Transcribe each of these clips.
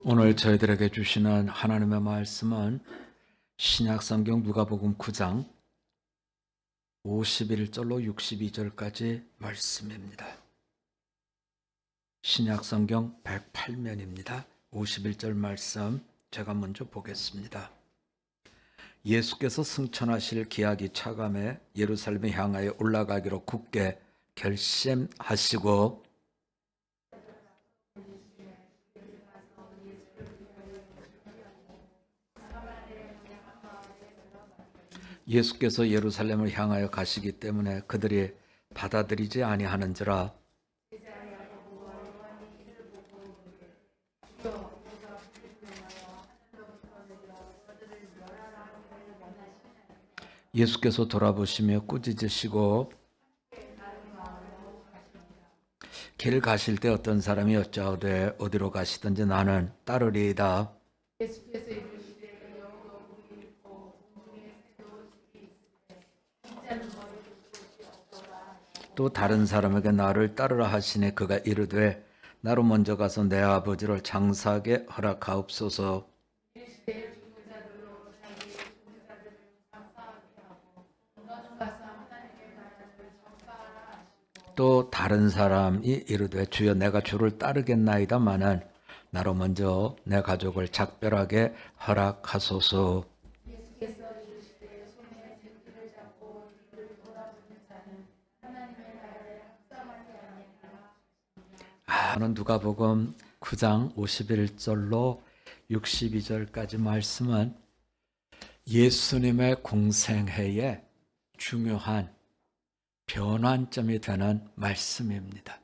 오늘 저희들에게 주시는 하나님의 말씀은 신약성경 누가복음 9장 51절로 62절까지 말씀입니다. 신약성경 108면입니다. 51절 말씀 제가 먼저 보겠습니다. 예수께서 승천하실 기약이 차감해 예루살렘에 향하여 올라가기로 굳게 결심하시고 예수께서 예루살렘을 향하여 가시기 때문에 그들이 받아들이지 아니하는지라. 예수께서 돌아보시며 꾸짖으시고 길 가실 때 어떤 사람이 여짜오되 어디로 가시든지 나는 따르리이다. 또 다른 사람에게 나를 따르라 하시니 그가 이르되 나로 먼저 가서 내 아버지를 장사하게 허락하옵소서. 또 다른 사람이 이르되 주여 내가 주를 따르겠나이다마는 나로 먼저 내 가족을 작별하게 허락하소서. 저는 누가복음 9장 51절로 62절까지 말씀은 예수님의 공생애의 중요한 변환점이 되는 말씀입니다.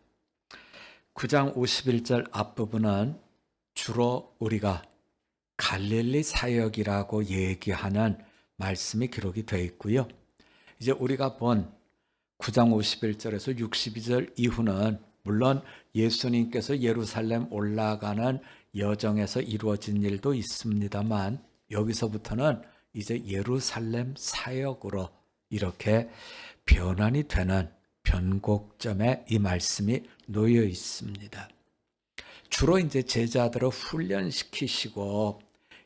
9장 51절 앞부분은 주로 우리가 갈릴리 사역이라고 얘기하는 말씀이 기록이 되어 있고요. 이제 우리가 본 9장 51절에서 62절 이후는 물론 예수님께서 예루살렘 올라가는 여정에서 이루어진 일도 있습니다만 여기서부터는 이제 예루살렘 사역으로 이렇게 변환이 되는 변곡점에 이 말씀이 놓여 있습니다. 주로 이제 제자들을 훈련시키시고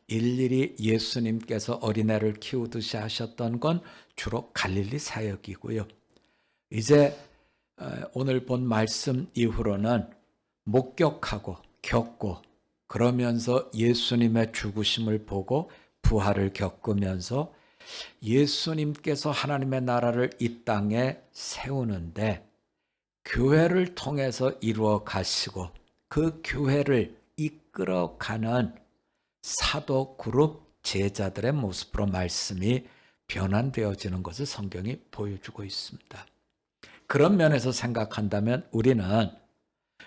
일일이 예수님께서 어린애를 키우듯이 하셨던 건 주로 갈릴리 사역이고요. 이제 오늘 본 말씀 이후로는 목격하고 겪고 그러면서 예수님의 죽으심을 보고 부활을 겪으면서 예수님께서 하나님의 나라를 이 땅에 세우는데 교회를 통해서 이루어 가시고 그 교회를 이끌어가는 사도 그룹 제자들의 모습으로 말씀이 변환되어지는 것을 성경이 보여주고 있습니다. 그런 면에서 생각한다면 우리는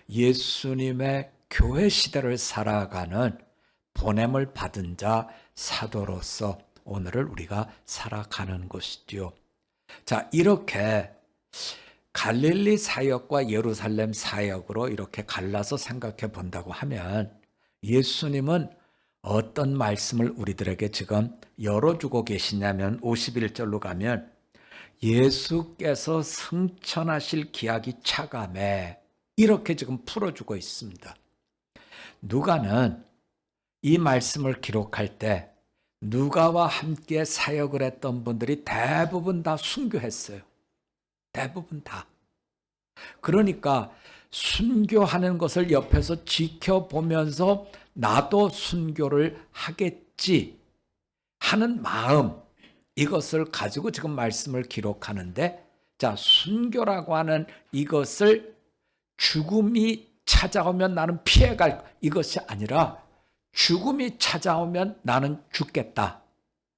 예수님의 교회 시대를 살아가는 보냄을 받은 자 사도로서 오늘을 우리가 살아가는 것이지요. 자, 이렇게 갈릴리 사역과 예루살렘 사역으로 이렇게 갈라서 생각해 본다고 하면 예수님은 어떤 말씀을 우리들에게 지금 열어주고 계시냐면 51절로 가면 예수께서 승천하실 기약이 차감해 이렇게 지금 풀어주고 있습니다. 누가는 이 말씀을 기록할 때 누가와 함께 사역을 했던 분들이 대부분 다 순교했어요. 대부분 다. 그러니까 순교하는 것을 옆에서 지켜보면서 나도 순교를 하겠지 하는 마음, 이것을 가지고 지금 말씀을 기록하는데, 자, 순교라고 하는 이것을 죽음이 찾아오면 나는 피해갈 이것이 아니라 죽음이 찾아오면 나는 죽겠다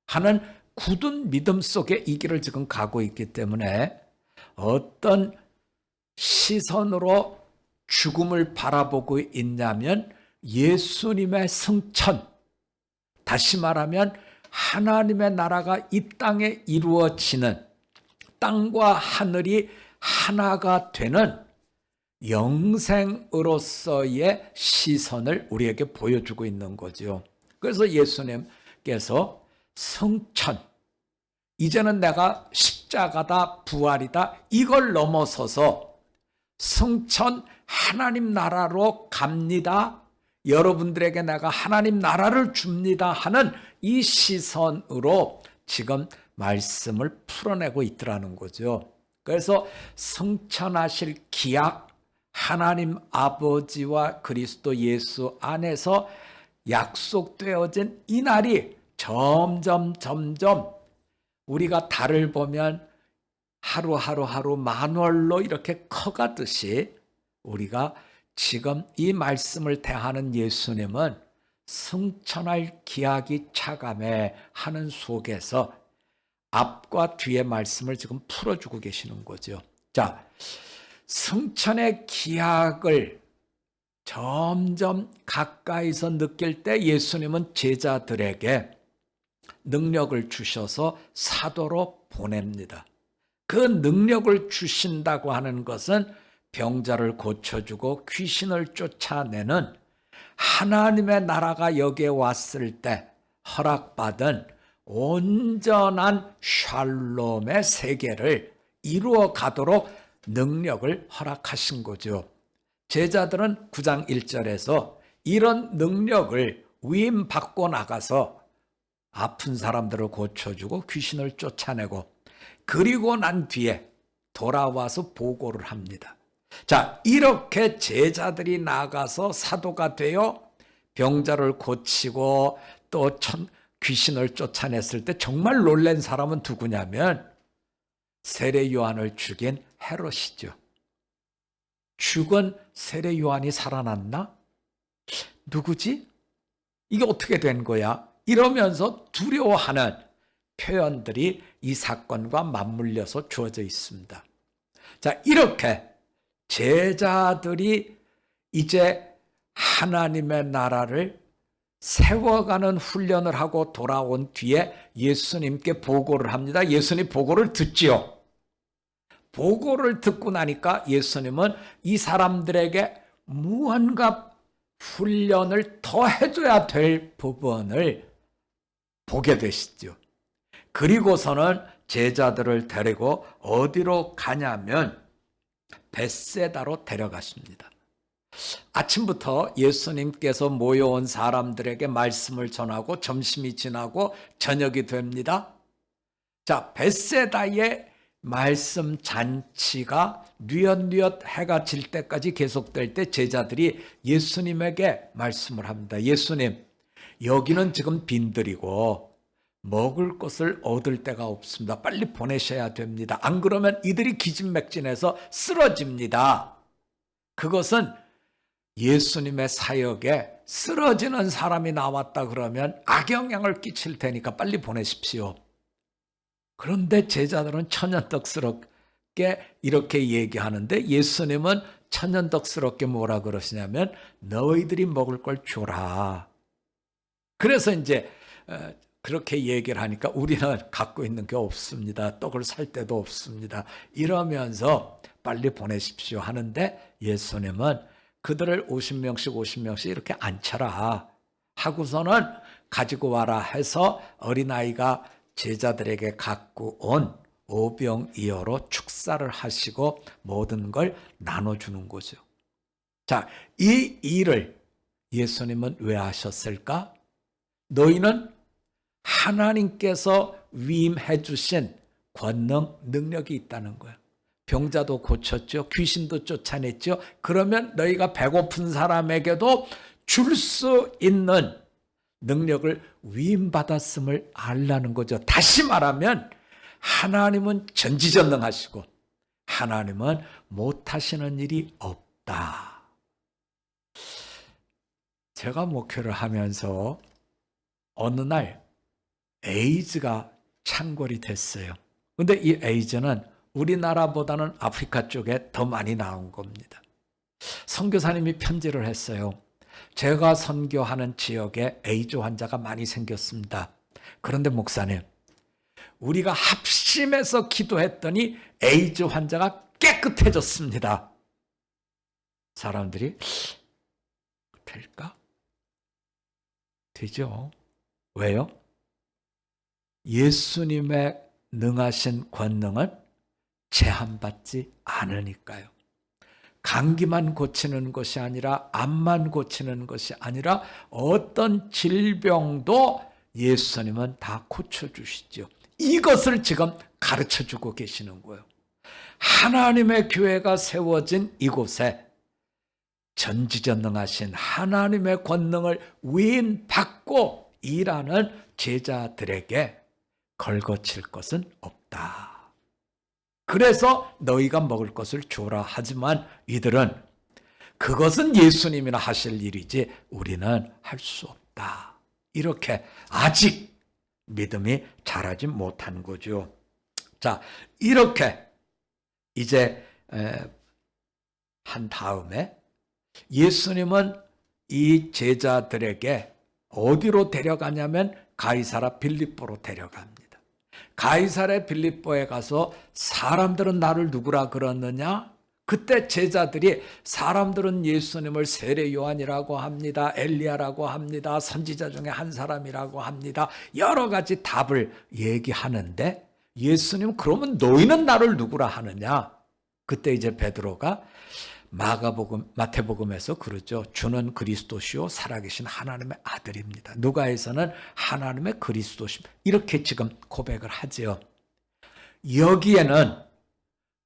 하는 굳은 믿음 속에 이 길을 지금 가고 있기 때문에 어떤 시선으로 죽음을 바라보고 있냐면 예수님의 승천, 다시 말하면 하나님의 나라가 이 땅에 이루어지는, 땅과 하늘이 하나가 되는 영생으로서의 시선을 우리에게 보여주고 있는 거죠. 그래서 예수님께서 승천, 이제는 내가 십자가다, 부활이다, 이걸 넘어서서 승천, 하나님 나라로 갑니다. 여러분들에게 내가 하나님 나라를 줍니다 하는 이 시선으로 지금 말씀을 풀어내고 있더라는 거죠. 그래서 성천하실 기약, 하나님 아버지와 그리스도 예수 안에서 약속되어진 이 날이 점점 우리가 달을 보면 하루 만월로 이렇게 커가듯이 우리가 지금 이 말씀을 대하는 예수님은 승천할 기약이 차감해 하는 속에서 앞과 뒤의 말씀을 지금 풀어주고 계시는 거죠. 자, 승천의 기약을 점점 가까이서 느낄 때 예수님은 제자들에게 능력을 주셔서 사도로 보냅니다. 그 능력을 주신다고 하는 것은 병자를 고쳐주고 귀신을 쫓아내는 하나님의 나라가 여기에 왔을 때 허락받은 온전한 샬롬의 세계를 이루어 가도록 능력을 허락하신 거죠. 제자들은 9장 1절에서 이런 능력을 위임받고 나가서 아픈 사람들을 고쳐주고 귀신을 쫓아내고 그리고 난 뒤에 돌아와서 보고를 합니다. 자, 이렇게 제자들이 나가서 사도가 되어 병자를 고치고 또 귀신을 쫓아냈을 때 정말 놀란 사람은 누구냐면 세례 요한을 죽인 헤롯이죠. 죽은 세례 요한이 살아났나? 누구지? 이게 어떻게 된 거야? 이러면서 두려워하는 표현들이 이 사건과 맞물려서 주어져 있습니다. 자, 이렇게 제자들이 이제 하나님의 나라를 세워가는 훈련을 하고 돌아온 뒤에 예수님께 보고를 합니다. 예수님 보고를 듣지요. 보고를 듣고 나니까 예수님은 이 사람들에게 무언가 훈련을 더 해줘야 될 부분을 보게 되시죠. 그리고서는 제자들을 데리고 어디로 가냐면 벳세다로 데려가십니다. 아침부터 예수님께서 모여온 사람들에게 말씀을 전하고 점심이 지나고 저녁이 됩니다. 자, 벳세다의 말씀 잔치가 뉘엿뉘엿 해가 질 때까지 계속될 때 제자들이 예수님에게 말씀을 합니다. 예수님, 여기는 지금 빈들이고 먹을 것을 얻을 데가 없습니다. 빨리 보내셔야 됩니다. 안 그러면 이들이 기진맥진해서 쓰러집니다. 그것은 예수님의 사역에 쓰러지는 사람이 나왔다 그러면 악영향을 끼칠 테니까 빨리 보내십시오. 그런데 제자들은 천연덕스럽게 이렇게 얘기하는데 예수님은 천연덕스럽게 뭐라 그러시냐면 너희들이 먹을 걸 줘라. 그래서 이제 그렇게 얘기를 하니까 우리는 갖고 있는 게 없습니다. 떡을 살 데도 없습니다. 이러면서 빨리 보내십시오 하는데 예수님은 그들을 50명씩 이렇게 앉혀라 하고서는 가지고 와라 해서 어린아이가 제자들에게 갖고 온 오병이어로 축사를 하시고 모든 걸 나눠주는 거죠. 자, 이 일을 예수님은 왜 하셨을까? 너희는 하나님께서 위임해 주신 권능, 능력이 있다는 거예요. 병자도 고쳤죠. 귀신도 쫓아냈죠. 그러면 너희가 배고픈 사람에게도 줄 수 있는 능력을 위임받았음을 알라는 거죠. 다시 말하면 하나님은 전지전능하시고 하나님은 못하시는 일이 없다. 제가 목회를 하면서 어느 날 에이즈가 창궐이 됐어요. 그런데 이 에이즈는 우리나라보다는 아프리카 쪽에 더 많이 나온 겁니다. 선교사님이 편지를 했어요. 제가 선교하는 지역에 에이즈 환자가 많이 생겼습니다. 그런데 목사님, 우리가 합심해서 기도했더니 에이즈 환자가 깨끗해졌습니다. 사람들이 될까? 되죠. 왜요? 예수님의 능하신 권능은 제한받지 않으니까요. 감기만 고치는 것이 아니라 암만 고치는 것이 아니라 어떤 질병도 예수님은 다 고쳐주시죠. 이것을 지금 가르쳐주고 계시는 거예요. 하나님의 교회가 세워진 이곳에 전지전능하신 하나님의 권능을 위임받고 일하는 제자들에게 걸거칠 것은 없다. 그래서 너희가 먹을 것을 주라 하지만 이들은 그것은 예수님이나 하실 일이지 우리는 할 수 없다. 이렇게 아직 믿음이 자라지 못한 거죠. 자, 이렇게 이제 한 다음에 예수님은 이 제자들에게 어디로 데려가냐면 가이사라 빌립보로 데려갑니다. 가이사랴 빌립보에 가서 사람들은 나를 누구라 그러느냐? 그때 제자들이 사람들은 예수님을 세례 요한이라고 합니다. 엘리야라고 합니다. 선지자 중에 한 사람이라고 합니다. 여러 가지 답을 얘기하는데 예수님 그러면 너희는 나를 누구라 하느냐? 그때 이제 베드로가 마태복음에서 그러죠. 주는 그리스도시요 살아계신 하나님의 아들입니다. 누가에서는 하나님의 그리스도심 이렇게 지금 고백을 하죠. 여기에는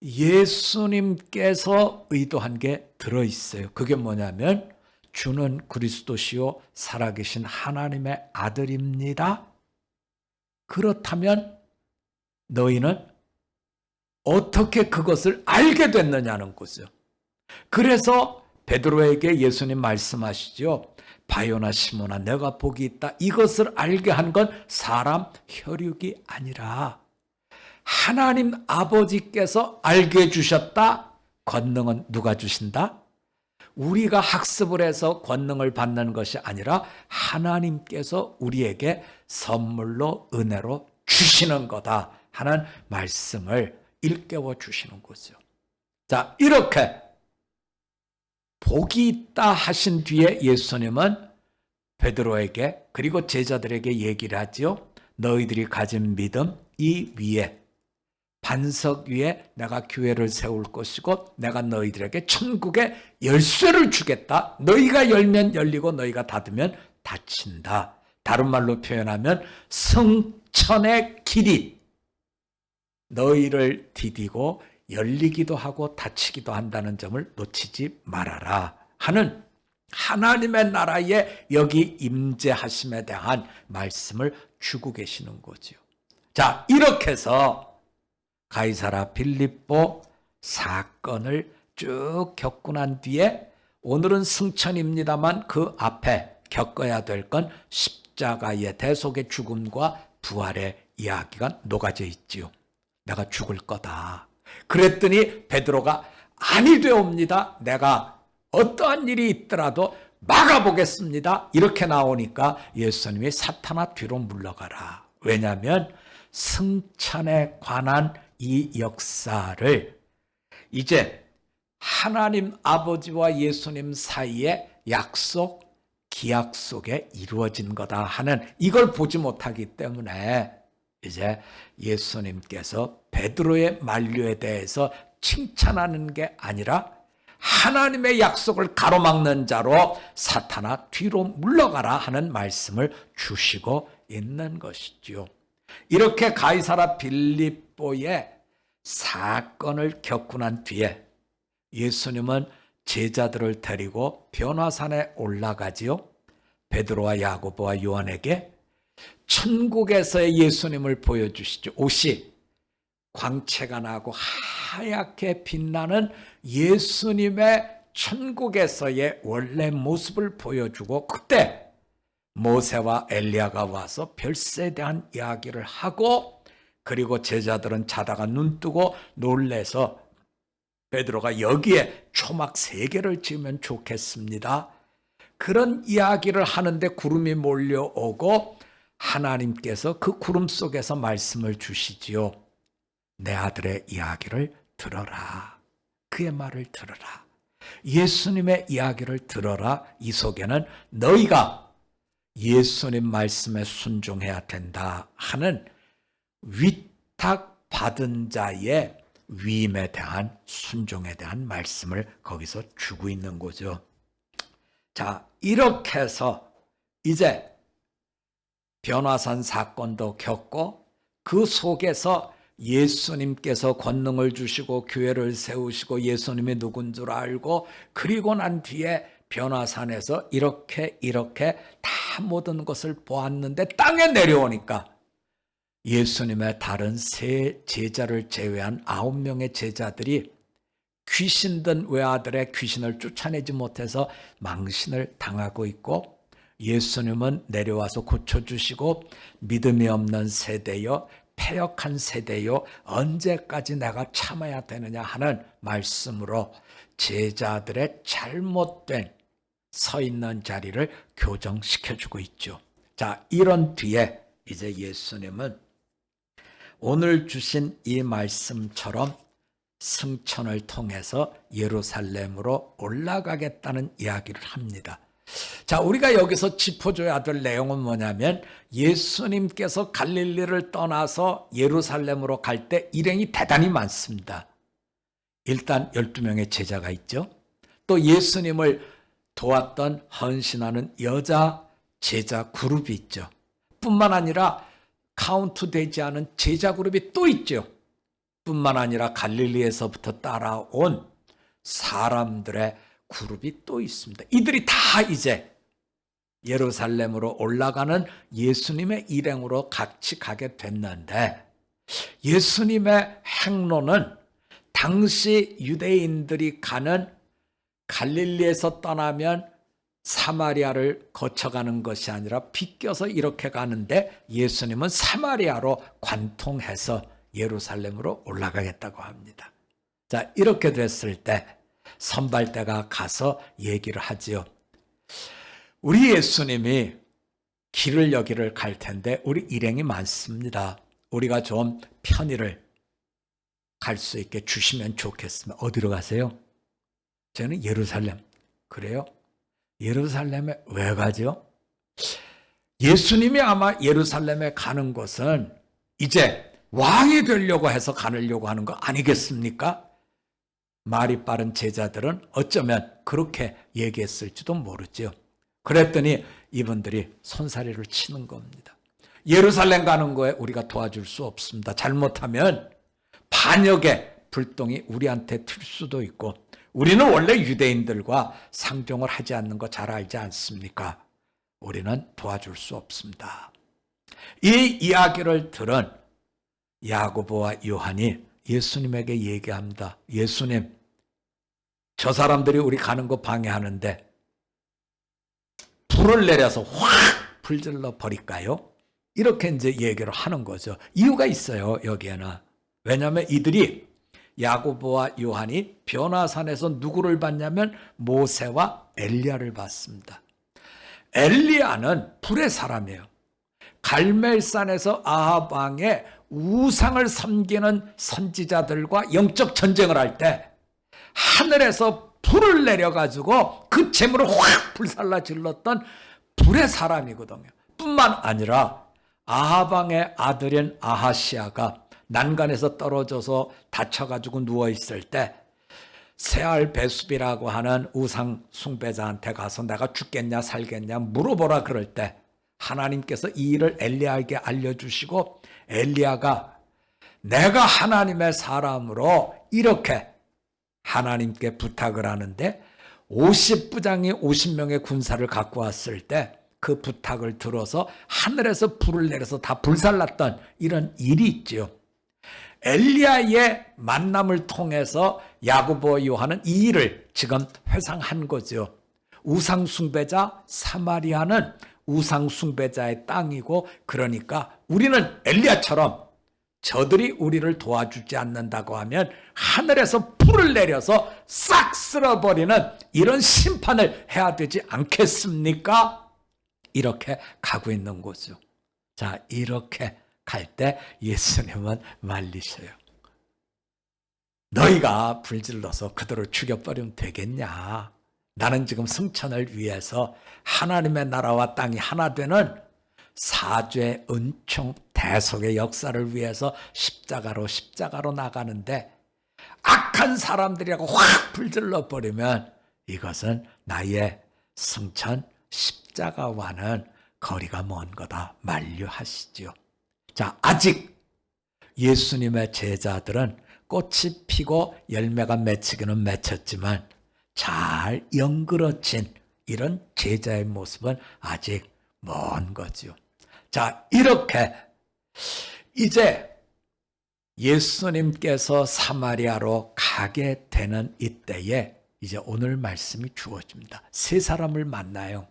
예수님께서 의도한 게 들어있어요. 그게 뭐냐면 주는 그리스도시요 살아계신 하나님의 아들입니다. 그렇다면 너희는 어떻게 그것을 알게 됐느냐는 거죠. 그래서 베드로에게 예수님 말씀하시죠. 바요나 시몬아 내가 복이 있다. 이것을 알게 한 건 사람 혈육이 아니라 하나님 아버지께서 알게 해주셨다. 권능은 누가 주신다? 우리가 학습을 해서 권능을 받는 것이 아니라 하나님께서 우리에게 선물로 은혜로 주시는 거다 하는 말씀을 일깨워 주시는 거죠. 자, 이렇게 복이 있다 하신 뒤에 예수님은 베드로에게 그리고 제자들에게 얘기를 하죠. 너희들이 가진 믿음 이 위에 반석 위에 내가 교회를 세울 것이고 내가 너희들에게 천국의 열쇠를 주겠다. 너희가 열면 열리고 너희가 닫으면 닫힌다. 다른 말로 표현하면 성천의 길이 너희를 디디고 열리기도 하고 닫히기도 한다는 점을 놓치지 말아라 하는 하나님의 나라에 여기 임재하심에 대한 말씀을 주고 계시는 거죠. 자, 이렇게 해서 가이사랴 빌립보 사건을 쭉 겪고 난 뒤에 오늘은 승천입니다만 그 앞에 겪어야 될 건 십자가의 대속의 죽음과 부활의 이야기가 녹아져 있지요. 내가 죽을 거다. 그랬더니 베드로가 아니 되옵니다. 내가 어떠한 일이 있더라도 막아보겠습니다. 이렇게 나오니까 예수님이 사탄아 뒤로 물러가라. 왜냐하면 승천에 관한 이 역사를 이제 하나님 아버지와 예수님 사이의 약속, 기약 속에 이루어진 거다 하는 이걸 보지 못하기 때문에 이제 예수님께서 베드로의 만류에 대해서 칭찬하는 게 아니라 하나님의 약속을 가로막는 자로 사탄아 뒤로 물러가라 하는 말씀을 주시고 있는 것이지요. 이렇게 가이사랴 빌립보의 사건을 겪고 난 뒤에 예수님은 제자들을 데리고 변화산에 올라가지요. 베드로와 야고보와 요한에게 천국에서의 예수님을 보여주시죠. 옷이 광채가 나고 하얗게 빛나는 예수님의 천국에서의 원래 모습을 보여주고 그때 모세와 엘리야가 와서 별세에 대한 이야기를 하고 그리고 제자들은 자다가 눈 뜨고 놀래서 베드로가 여기에 초막 3개를 지으면 좋겠습니다. 그런 이야기를 하는데 구름이 몰려오고 하나님께서 그 구름 속에서 말씀을 주시지요. 내 아들의 이야기를 들어라. 그의 말을 들어라. 예수님의 이야기를 들어라. 이 속에는 너희가 예수님 말씀에 순종해야 된다 하는 위탁받은 자의 위임에 대한 순종에 대한 말씀을 거기서 주고 있는 거죠. 자, 이렇게 해서 이제 변화산 사건도 겪고 그 속에서 예수님께서 권능을 주시고 교회를 세우시고 예수님이 누군 줄 알고 그리고 난 뒤에 변화산에서 이렇게 다 모든 것을 보았는데 땅에 내려오니까 예수님의 다른 세 제자를 제외한 9명의 제자들이 귀신 든 외아들의 귀신을 쫓아내지 못해서 망신을 당하고 있고 예수님은 내려와서 고쳐주시고 믿음이 없는 세대여 패역한 세대요 언제까지 내가 참아야 되느냐 하는 말씀으로 제자들의 잘못된 서 있는 자리를 교정시켜주고 있죠. 자, 이런 뒤에 이제 예수님은 오늘 주신 이 말씀처럼 승천을 통해서 예루살렘으로 올라가겠다는 이야기를 합니다. 자, 우리가 여기서 짚어줘야 될 내용은 뭐냐면 예수님께서 갈릴리를 떠나서 예루살렘으로 갈 때 일행이 대단히 많습니다. 일단 12명의 제자가 있죠. 또 예수님을 도왔던 헌신하는 여자 제자 그룹이 있죠. 뿐만 아니라 카운트되지 않은 제자 그룹이 또 있죠. 뿐만 아니라 갈릴리에서부터 따라온 사람들의 그룹이 또 있습니다. 이들이 다 이제 예루살렘으로 올라가는 예수님의 일행으로 같이 가게 됐는데 예수님의 행로는 당시 유대인들이 가는 갈릴리에서 떠나면 사마리아를 거쳐가는 것이 아니라 비껴서 이렇게 가는데 예수님은 사마리아로 관통해서 예루살렘으로 올라가겠다고 합니다. 자, 이렇게 됐을 때 선발대가 가서 얘기를 하지요. 우리 예수님이 길을 여기를 갈 텐데 우리 일행이 많습니다. 우리가 좀 편의를 갈 수 있게 주시면 좋겠습니다. 어디로 가세요? 저는 예루살렘. 그래요? 예루살렘에 왜 가죠? 예수님이 아마 예루살렘에 가는 것은 이제 왕이 되려고 해서 가려고 하는 거 아니겠습니까? 말이 빠른 제자들은 어쩌면 그렇게 얘기했을지도 모르죠. 그랬더니 이분들이 손사래를 치는 겁니다. 예루살렘 가는 거에 우리가 도와줄 수 없습니다. 잘못하면 반역의 불똥이 우리한테 튈 수도 있고 우리는 원래 유대인들과 상종을 하지 않는 거 잘 알지 않습니까? 우리는 도와줄 수 없습니다. 이 이야기를 들은 야고보와 요한이 예수님에게 얘기합니다. 예수님, 저 사람들이 우리 가는 거 방해하는데 불을 내려서 확 불질러 버릴까요? 이렇게 이제 얘기를 하는 거죠. 이유가 있어요, 여기에는. 왜냐하면 이들이 야고보와 요한이 변화산에서 누구를 봤냐면 모세와 엘리야를 봤습니다. 엘리야는 불의 사람이에요. 갈멜산에서 아합 왕의 우상을 섬기는 선지자들과 영적 전쟁을 할 때 하늘에서 불을 내려가지고 그 재물을 확 불살라 질렀던 불의 사람이거든요. 뿐만 아니라 아합 왕의 아들인 아하시아가 난간에서 떨어져서 다쳐가지고 누워있을 때 세알 베수비라고 하는 우상 숭배자한테 가서 내가 죽겠냐 살겠냐 물어보라 그럴 때 하나님께서 이 일을 엘리야에게 알려주시고 엘리야가 내가 하나님의 사람으로 이렇게 하나님께 부탁을 하는데 50부장이 50명의 군사를 갖고 왔을 때 그 부탁을 들어서 하늘에서 불을 내려서 다 불살랐던 이런 일이 있죠. 엘리야의 만남을 통해서 야고보 요한은 이 일을 지금 회상한 거죠. 우상 숭배자 사마리아는 우상 숭배자의 땅이고 그러니까 우리는 엘리야처럼 저들이 우리를 도와주지 않는다고 하면 하늘에서 불을 내려서 싹 쓸어버리는 이런 심판을 해야 되지 않겠습니까? 이렇게 가고 있는 거죠. 자, 이렇게 갈 때 예수님은 말리셔요. 너희가 불질러서 그들을 죽여버리면 되겠냐? 나는 지금 승천을 위해서 하나님의 나라와 땅이 하나 되는 사죄, 은총, 대속의 역사를 위해서 십자가로 나가는데 악한 사람들이라고 확 불질러 버리면 이것은 나의 승천 십자가와는 거리가 먼 거다 만류하시지요. 자, 아직 예수님의 제자들은 꽃이 피고 열매가 맺히기는 맺혔지만 잘 연그러진 이런 제자의 모습은 아직 먼 거지요. 자, 이렇게 이제 예수님께서 사마리아로 가게 되는 이때에 이제 오늘 말씀이 주어집니다. 세 사람을 만나요.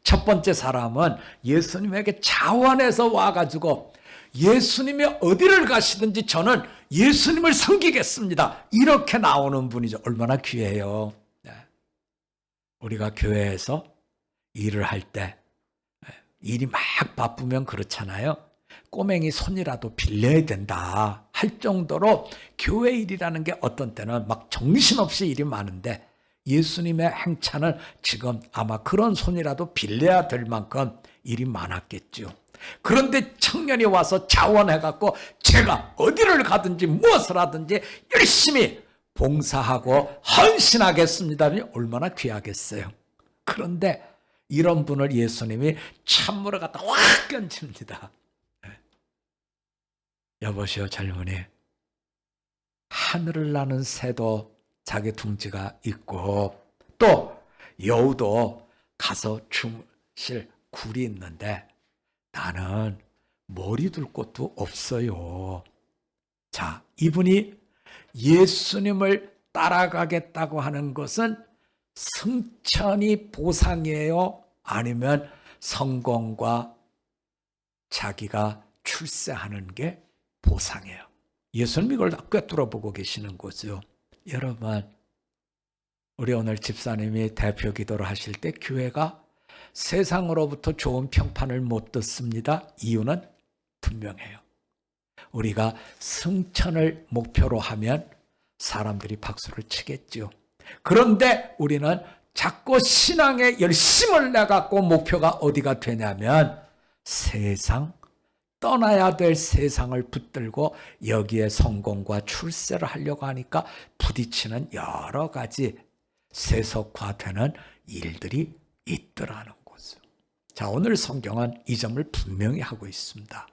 첫 번째 사람은 예수님에게 자원해서 와가지고 예수님이 어디를 가시든지 저는 예수님을 섬기겠습니다. 이렇게 나오는 분이죠. 얼마나 귀해요. 네. 우리가 교회에서 일을 할 때 일이 막 바쁘면 그렇잖아요. 꼬맹이 손이라도 빌려야 된다 할 정도로 교회 일이라는 게 어떤 때는 막 정신없이 일이 많은데 예수님의 행차는 지금 아마 그런 손이라도 빌려야 될 만큼 일이 많았겠죠. 그런데 청년이 와서 자원해갖고 제가 어디를 가든지 무엇을 하든지 열심히 봉사하고 헌신하겠습니다. 얼마나 귀하겠어요. 그런데 이런 분을 예수님이 찬물을 갖다 확 던집니다. 여보시오 젊은이, 하늘을 나는 새도 자기 둥지가 있고 또 여우도 가서 주무실 굴이 있는데 나는 머리 둘 곳도 없어요. 자, 이분이 예수님을 따라가겠다고 하는 것은 승천이 보상이에요? 아니면 성공과 자기가 출세하는 게 보상이에요? 예수님 이걸 다 꿰뚫어보고 계시는 거죠. 여러분, 우리 오늘 집사님이 대표 기도를 하실 때 교회가 세상으로부터 좋은 평판을 못 듣습니다. 이유는 분명해요. 우리가 승천을 목표로 하면 사람들이 박수를 치겠죠. 그런데 우리는 자꾸 신앙에 열심을 내갖고 목표가 어디가 되냐면 세상, 떠나야 될 세상을 붙들고 여기에 성공과 출세를 하려고 하니까 부딪히는 여러 가지 세속화되는 일들이 있더라는 거죠. 자, 오늘 성경은 이 점을 분명히 하고 있습니다.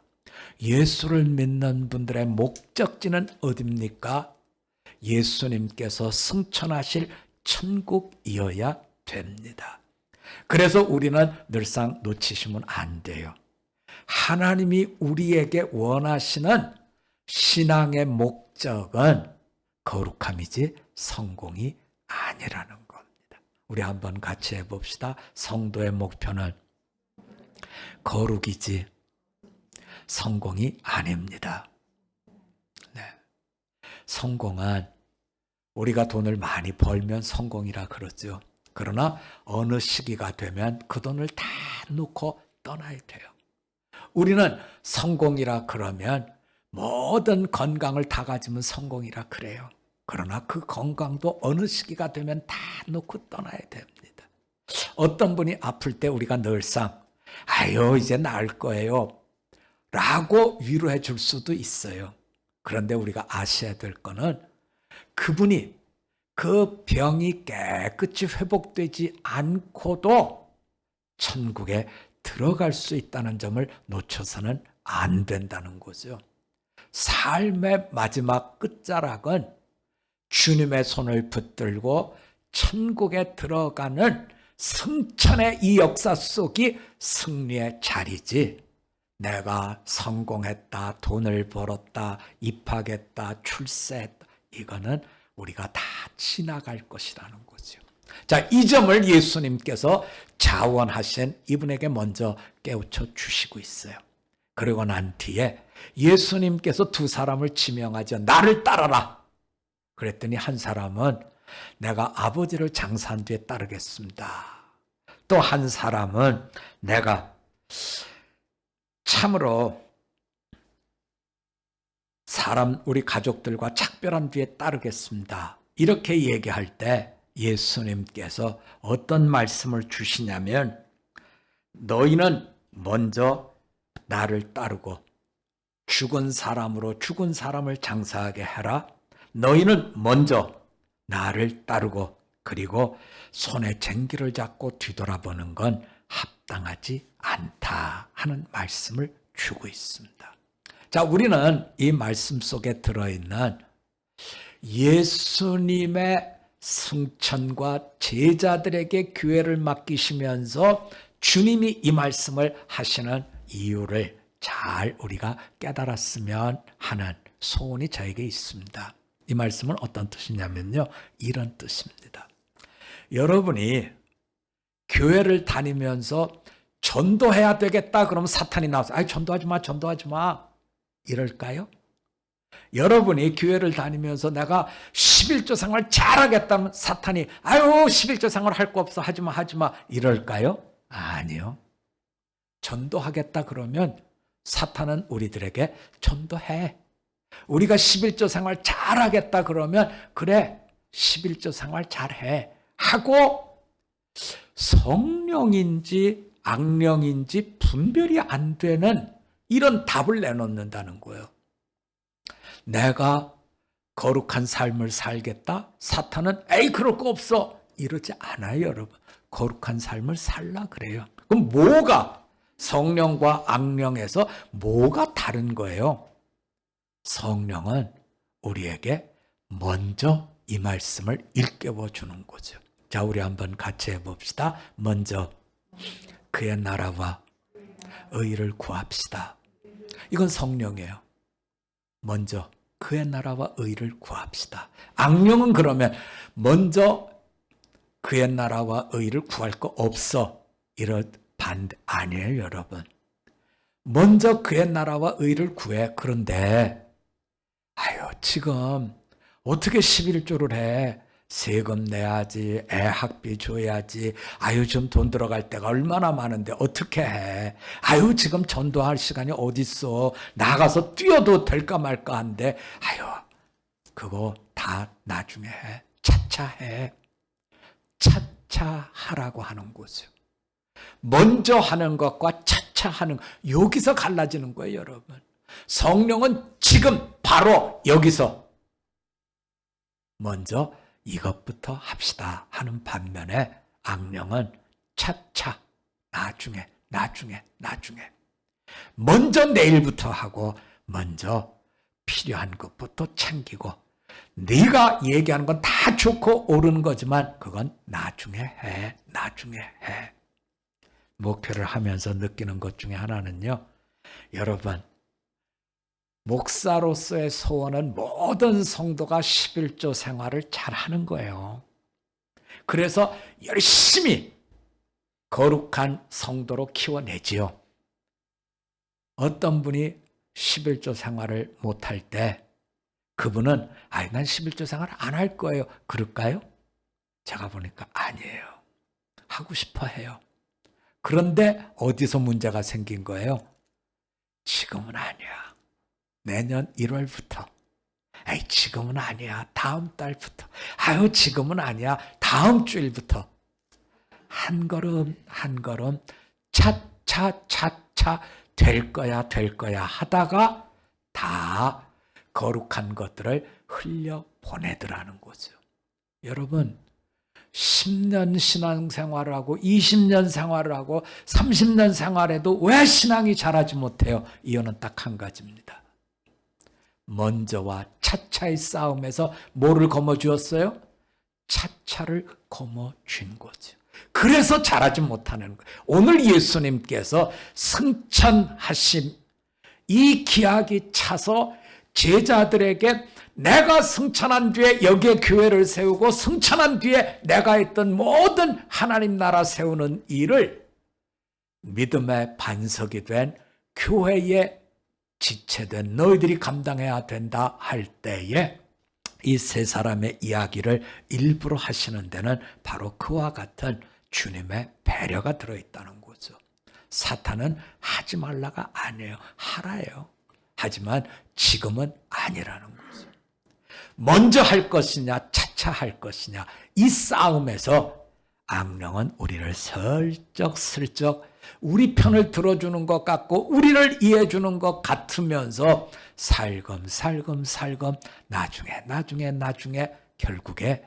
예수를 믿는 분들의 목적지는 어디입니까? 예수님께서 승천하실 천국이어야 됩니다. 그래서 우리는 늘상 놓치시면 안 돼요. 하나님이 우리에게 원하시는 신앙의 목적은 거룩함이지 성공이 아니라는 겁니다. 우리 한번 같이 해봅시다. 성도의 목표는 거룩이지 성공이 아닙니다. 네. 성공은 우리가 돈을 많이 벌면 성공이라 그러죠. 그러나 어느 시기가 되면 그 돈을 다 놓고 떠나야 돼요. 우리는 성공이라 그러면 모든 건강을 다 가지면 성공이라 그래요. 그러나 그 건강도 어느 시기가 되면 다 놓고 떠나야 됩니다. 어떤 분이 아플 때 우리가 늘상 아유 이제 나을 거예요 라고 위로해 줄 수도 있어요. 그런데 우리가 아셔야 될 거는 그분이 그 병이 깨끗이 회복되지 않고도 천국에 들어갈 수 있다는 점을 놓쳐서는 안 된다는 거죠. 삶의 마지막 끝자락은 주님의 손을 붙들고 천국에 들어가는 승천의 이 역사 속이 승리의 자리지, 내가 성공했다, 돈을 벌었다, 입학했다, 출세했다, 이거는 우리가 다 지나갈 것이라는 거죠. 자, 이 점을 예수님께서 자원하신 이분에게 먼저 깨우쳐 주시고 있어요. 그리고 난 뒤에 예수님께서 두 사람을 지명하죠. 나를 따라라. 그랬더니 한 사람은 내가 아버지를 장사한 뒤에 따르겠습니다. 또 한 사람은 내가 참으로 우리 가족들과 작별한 뒤에 따르겠습니다. 이렇게 얘기할 때 예수님께서 어떤 말씀을 주시냐면, 너희는 먼저 나를 따르고 죽은 사람으로 죽은 사람을 장사하게 해라. 너희는 먼저 나를 따르고 그리고 손에 쟁기를 잡고 뒤돌아보는 건 합당하지 않다 하는 말씀을 주고 있습니다. 자, 우리는 이 말씀 속에 들어있는 예수님의 승천과 제자들에게 교회를 맡기시면서 주님이 이 말씀을 하시는 이유를 잘 우리가 깨달았으면 하는 소원이 저에게 있습니다. 이 말씀은 어떤 뜻이냐면요, 이런 뜻입니다. 여러분이 교회를 다니면서 전도해야 되겠다 그러면 사탄이 나와서 아이 전도하지 마 이럴까요? 여러분이 교회를 다니면서 내가 11조 생활 잘하겠다면 사탄이 아유 11조 생활 할 거 없어 하지 마 이럴까요? 아니요. 전도하겠다 그러면 사탄은 우리들에게 전도해. 우리가 11조 생활 잘하겠다 그러면 그래 11조 생활 잘해 하고 성령인지 악령인지 분별이 안 되는 이런 답을 내놓는다는 거예요. 내가 거룩한 삶을 살겠다? 사탄은 에이 그럴 거 없어 이러지 않아요. 여러분 거룩한 삶을 살라 그래요. 그럼 뭐가 성령과 악령에서 뭐가 다른 거예요? 성령은 우리에게 먼저 이 말씀을 일깨워 주는 거죠. 자, 우리 한번 같이 해봅시다. 먼저 그의 나라와 의를 구합시다. 이건 성령이에요. 먼저 그의 나라와 의를 구합시다. 악령은 그러면 먼저 그의 나라와 의를 구할 거 없어. 이런 반대 아니에요, 여러분. 먼저 그의 나라와 의를 구해. 그런데 아유 지금 어떻게 11조를 해? 세금 내야지, 애 학비 줘야지, 아유 좀 돈 들어갈 때가 얼마나 많은데 어떻게 해? 아유 지금 전도할 시간이 어딨어? 나가서 뛰어도 될까 말까 한데 아유 그거 다 나중에 해. 차차 해. 차차 하라고 하는 거죠. 먼저 하는 것과 차차 하는 것, 여기서 갈라지는 거예요, 여러분. 성령은 지금 바로 여기서 먼저 이것부터 합시다 하는 반면에 악령은 차차 나중에 먼저 내일부터 하고 먼저 필요한 것부터 챙기고 네가 얘기하는 건 다 좋고 옳은 거지만 그건 나중에 해. 목표를 하면서 느끼는 것 중에 하나는요, 여러분 목사로서의 소원은 모든 성도가 11조 생활을 잘하는 거예요. 그래서 열심히 거룩한 성도로 키워내지요. 어떤 분이 11조 생활을 못할 때 그분은 난 11조 생활 안 할 거예요. 그럴까요? 제가 보니까 아니에요. 하고 싶어 해요. 그런데 어디서 문제가 생긴 거예요? 지금은 아니야. 내년 1월부터. 지금은 아니야. 다음 달부터. 지금은 아니야. 다음 주일부터. 한 걸음 한 걸음 차차 될 거야 하다가 다 거룩한 것들을 흘려 보내더라는 거죠. 여러분 10년 신앙생활을 하고 20년 생활을 하고 30년 생활해도 왜 신앙이 자라지 못해요? 이유는 딱 한 가지입니다. 먼저와 차차의 싸움에서 뭐를 거머쥐었어요? 차차를 거머쥔 거죠. 그래서 자라지 못하는 거예요. 오늘 예수님께서 승천하신 이 기약이 차서 제자들에게 내가 승천한 뒤에 여기에 교회를 세우고 승천한 뒤에 내가 했던 모든 하나님 나라 세우는 일을 믿음의 반석이 된 교회의 지체된 너희들이 감당해야 된다 할 때에 이 세 사람의 이야기를 일부러 하시는 데는 바로 그와 같은 주님의 배려가 들어있다는 거죠. 사탄은 하지 말라가 아니에요. 하라예요. 하지만 지금은 아니라는 거죠. 먼저 할 것이냐 차차 할 것이냐 이 싸움에서 악령은 우리를 슬쩍 우리 편을 들어주는 것 같고 우리를 이해해 주는 것 같으면서 살금 나중에 결국에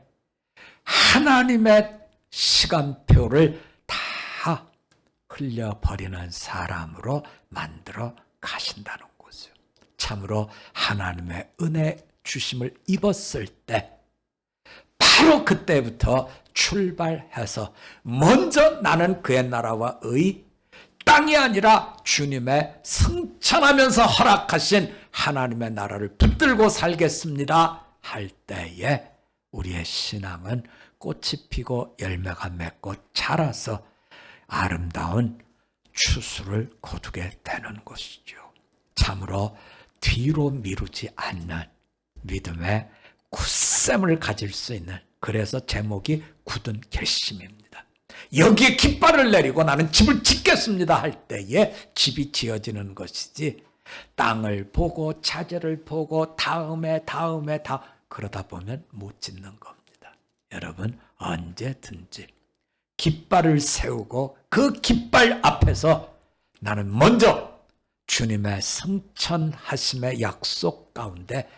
하나님의 시간표를 다 흘려버리는 사람으로 만들어 가신다는 거죠. 참으로 하나님의 은혜 주심을 입었을 때 바로 그때부터 출발해서 먼저 나는 그의 나라와 의 땅이 아니라 주님의 승천하면서 허락하신 하나님의 나라를 붙들고 살겠습니다 할 때에 우리의 신앙은 꽃이 피고 열매가 맺고 자라서 아름다운 추수를 거두게 되는 것이죠. 참으로 뒤로 미루지 않는 믿음의 굳셈을 가질 수 있는, 그래서 제목이 굳은 결심입니다. 여기에 깃발을 내리고 나는 집을 짓겠습니다 할 때에 집이 지어지는 것이지, 땅을 보고 자재를 보고 다음에 그러다 보면 못 짓는 겁니다. 여러분, 언제든지 깃발을 세우고 그 깃발 앞에서 나는 먼저 주님의 승천하심의 약속 가운데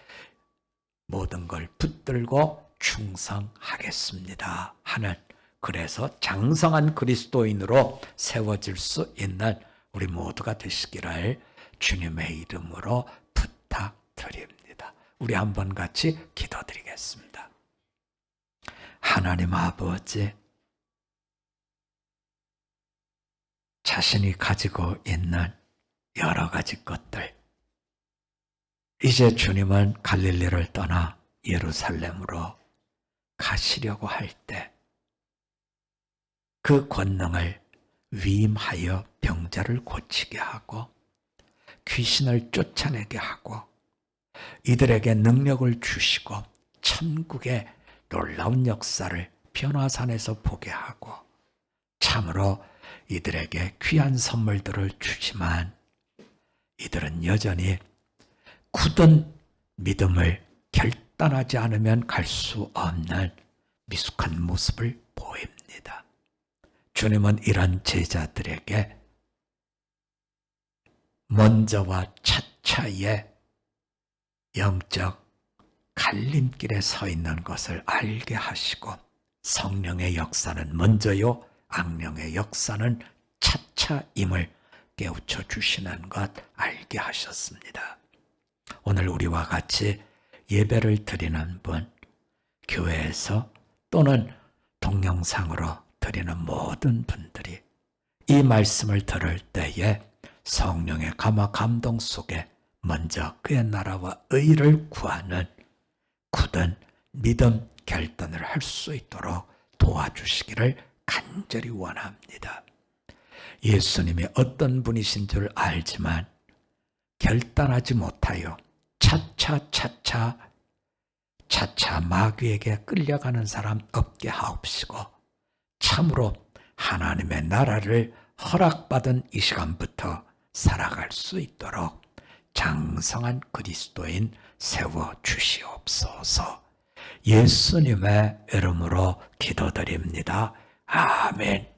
모든 걸 붙들고 충성하겠습니다 하는, 그래서 장성한 그리스도인으로 세워질 수 있는 우리 모두가 되시기를 주님의 이름으로 부탁드립니다. 우리 한번 같이 기도드리겠습니다. 하나님 아버지, 자신이 가지고 있는 여러 가지 것들, 이제 주님은 갈릴리를 떠나 예루살렘으로 가시려고 할 때 그 권능을 위임하여 병자를 고치게 하고 귀신을 쫓아내게 하고 이들에게 능력을 주시고 천국의 놀라운 역사를 변화산에서 보게 하고 참으로 이들에게 귀한 선물들을 주지만 이들은 여전히 굳은 믿음을 결단하지 않으면 갈 수 없는 미숙한 모습을 보입니다. 주님은 이런 제자들에게 먼저와 차차의 영적 갈림길에 서 있는 것을 알게 하시고 성령의 역사는 먼저요, 악령의 역사는 차차임을 깨우쳐 주시는 것 알게 하셨습니다. 오늘 우리와 같이 예배를 드리는 분, 교회에서 또는 동영상으로 드리는 모든 분들이 이 말씀을 들을 때에 성령의 감화 감동 속에 먼저 그의 나라와 의를 구하는 굳은 믿음 결단을 할 수 있도록 도와주시기를 간절히 원합니다. 예수님이 어떤 분이신 줄 알지만 결단하지 못하여 차차 마귀에게 끌려가는 사람 없게 하옵시고 참으로 하나님의 나라를 허락받은 이 시간부터 살아갈 수 있도록 장성한 그리스도인 세워주시옵소서. 예수님의 이름으로 기도드립니다. 아멘.